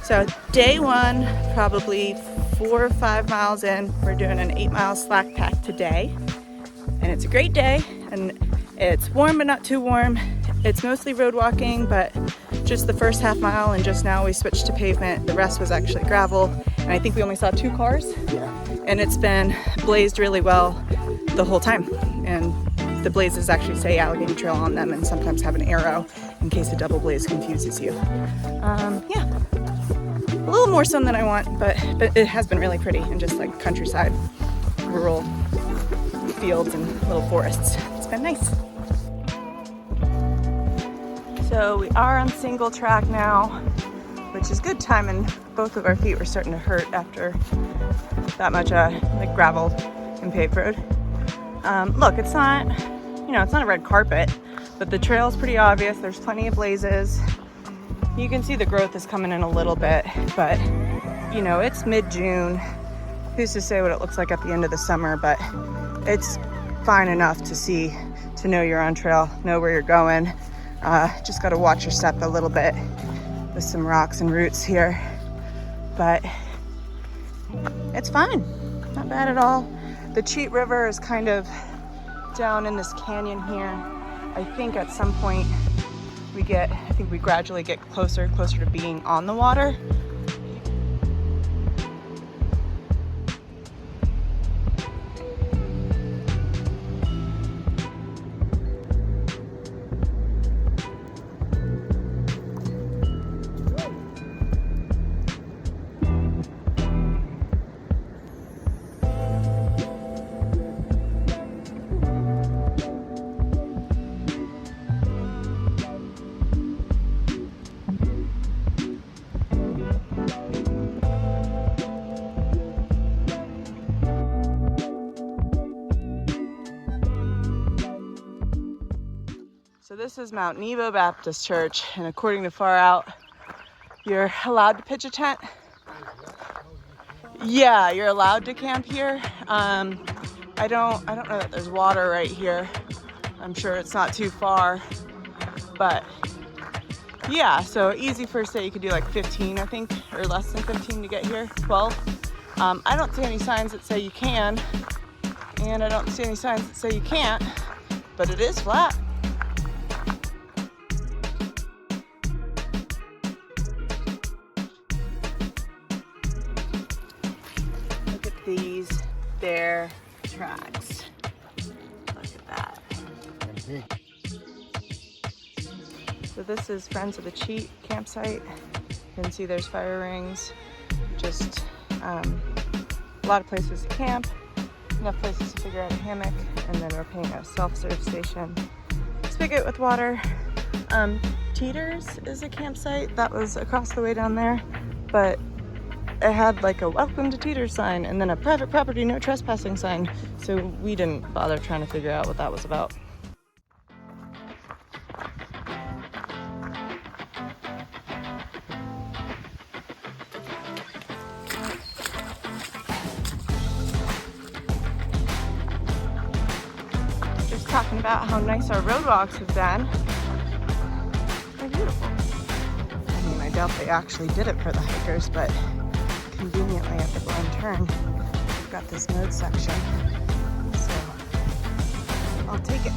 So day one, probably 4 or 5 miles in, we're doing an 8-mile slack pack today. And it's a great day, and it's warm but not too warm. It's mostly road walking, but just the first half mile, and just now we switched to pavement. The rest was actually gravel, and I think we only saw 2 cars. Yeah. And it's been blazed really well the whole time. And the blazes actually say Allegheny Trail on them and sometimes have an arrow in case a double blaze confuses you. Yeah, a little more sun than I want, but it has been really pretty, and just like countryside, rural fields and little forests. It's been nice. So we are on single track now, which is good timing. Both of our feet were starting to hurt after that much like gravel and paved road. Look, it's not, it's not a red carpet, but the trail's pretty obvious. There's plenty of blazes. You can see the growth is coming in a little bit, but it's mid-June. Who's to say what it looks like at the end of the summer, but it's fine enough to know you're on trail, know where you're going. Just got to watch your step a little bit with some rocks and roots here, but it's fine, not bad at all. The Cheat River is kind of down in this canyon here. I think at some point we gradually get closer and closer to being on the water. So this is Mount Nebo Baptist Church, and according to Far Out, you're allowed to pitch a tent. Yeah, you're allowed to camp here. I don't know that there's water right here. I'm sure it's not too far, but yeah, so easy first day. You could do like 15, I think, or less than 15 to get here, 12. I don't see any signs that say you can, and I don't see any signs that say you can't, but it is flat. These bear tracks. Look at that. So this is Friends of the Cheat campsite. You can see there's fire rings, just a lot of places to camp, enough places to figure out a hammock, and then we're paying a self-serve station. Spigot with water. Teeters is a campsite that was across the way down there, but it had like a welcome to Teeters sign and then a private property no trespassing sign, so we didn't bother trying to figure out what that was about. Just talking about how nice our road walks have been. They're beautiful. I mean, I doubt they actually did it for the hikers, but conveniently at the blind turn, we've got this node section, so I'll take it.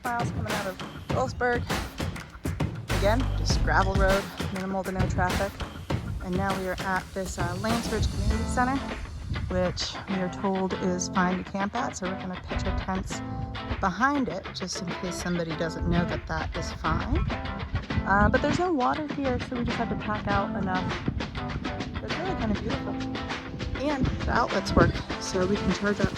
Miles coming out of Wilsburg. Again, just gravel road, minimal to no traffic. And now we are at this Lance Ridge Community Center, which we are told is fine to camp at. So we're going to pitch our tents behind it, just in case somebody doesn't know that that is fine. But there's no water here, so we just have to pack out enough. It's really kind of beautiful. And the outlets work, so we can charge up.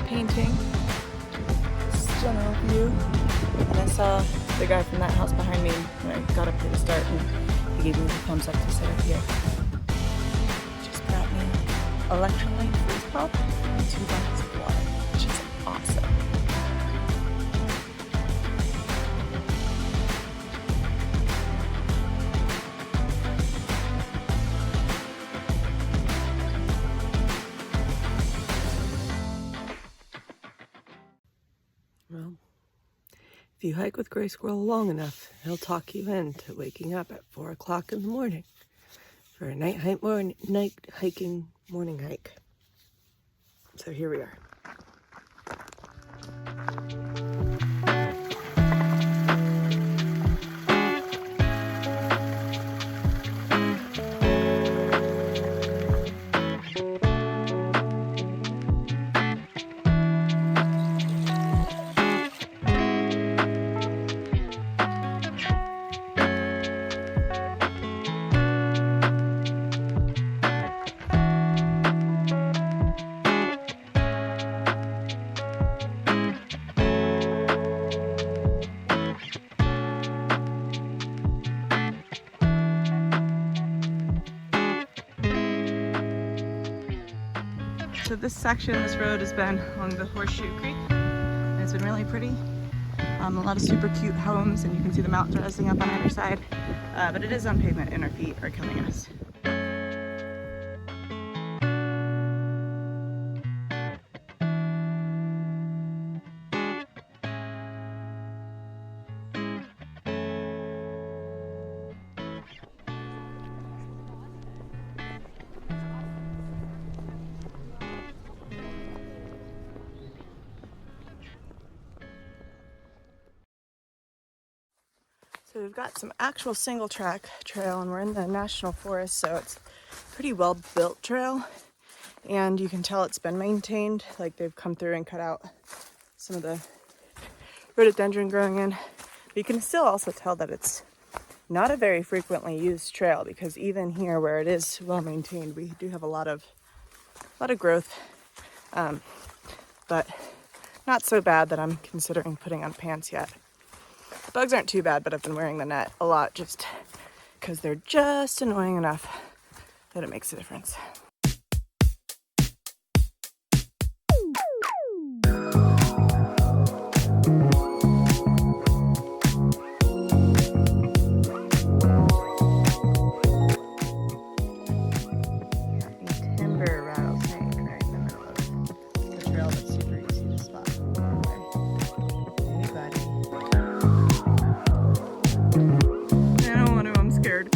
painting. This general view. And I saw the guy from that house behind me when I got up here to start, and he gave me the thumbs up to sit up here. Just got me electrolyte freeze pop and 2 buckets of water, which is awesome. Well, if you hike with Gray Squirrel long enough, he'll talk you into waking up at 4 o'clock in the morning for a night hiking morning hike. So here we are. So this section of this road has been along the Horseshoe Creek, and it's been really pretty. A lot of super cute homes, and you can see the mountains rising up on either side, but it is on pavement and our feet are killing us. So we've got some actual single track trail, and we're in the national forest, so it's a pretty well built trail, and you can tell it's been maintained, like they've come through and cut out some of the rhododendron growing in. But you can still also tell that it's not a very frequently used trail, because even here where it is well maintained, we do have a lot of growth, but not so bad that I'm considering putting on pants yet. Bugs aren't too bad, but I've been wearing the net a lot just because they're just annoying enough that it makes a difference. A timber rattlesnake right in the middle of the trail that's super easy to spot. Hey, buddy. I don't want to, I'm scared.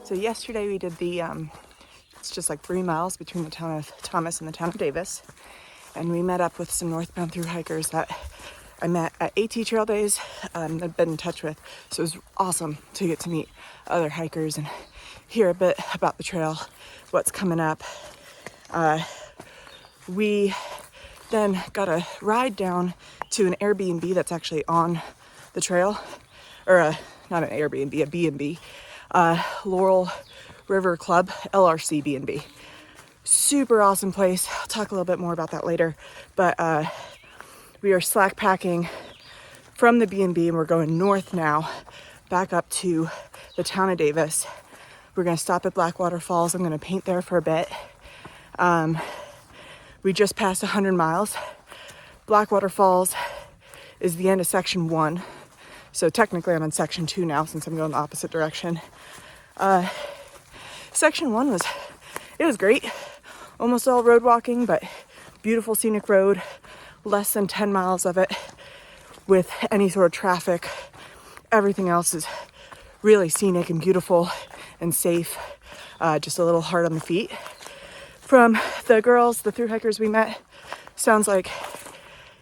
So yesterday we did the, it's just like 3 miles between the town of Thomas and the town of Davis. And we met up with some northbound through hikers that I met at AT Trail Days, I've been in touch with. So it was awesome to get to meet other hikers and hear a bit about the trail, what's coming up. We then got a ride down to an Airbnb that's actually on the trail, or not an Airbnb, a B&B. Laurel River Club, LRC B&B. Super awesome place. I'll talk a little bit more about that later. But we are slack packing from the B&B and we're going north now, back up to the town of Davis. We're going to stop at Blackwater Falls. I'm going to paint there for a bit. We just passed 100 miles. Blackwater Falls is the end of section 1. So technically I'm in section 2 now since I'm going the opposite direction. Section 1 was great. Almost all road walking, but beautiful scenic road, less than 10 miles of it with any sort of traffic. Everything else is really scenic and beautiful and safe. Just a little hard on the feet. From the girls, the thru hikers we met, sounds like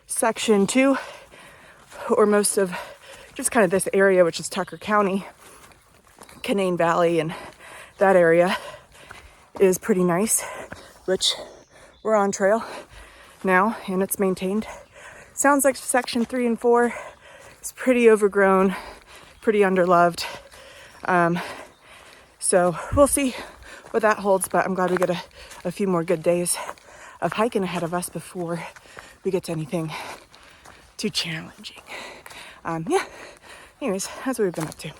section 2, or most of just kind of this area, which is Tucker County, Canaan Valley, and that area is pretty nice, which we're on trail now and it's maintained. Sounds like section 3 and 4 is pretty overgrown, pretty underloved. So we'll see what that holds, but I'm glad we get a few more good days of hiking ahead of us before we get to anything too challenging. Yeah, anyways, that's what we've been up to.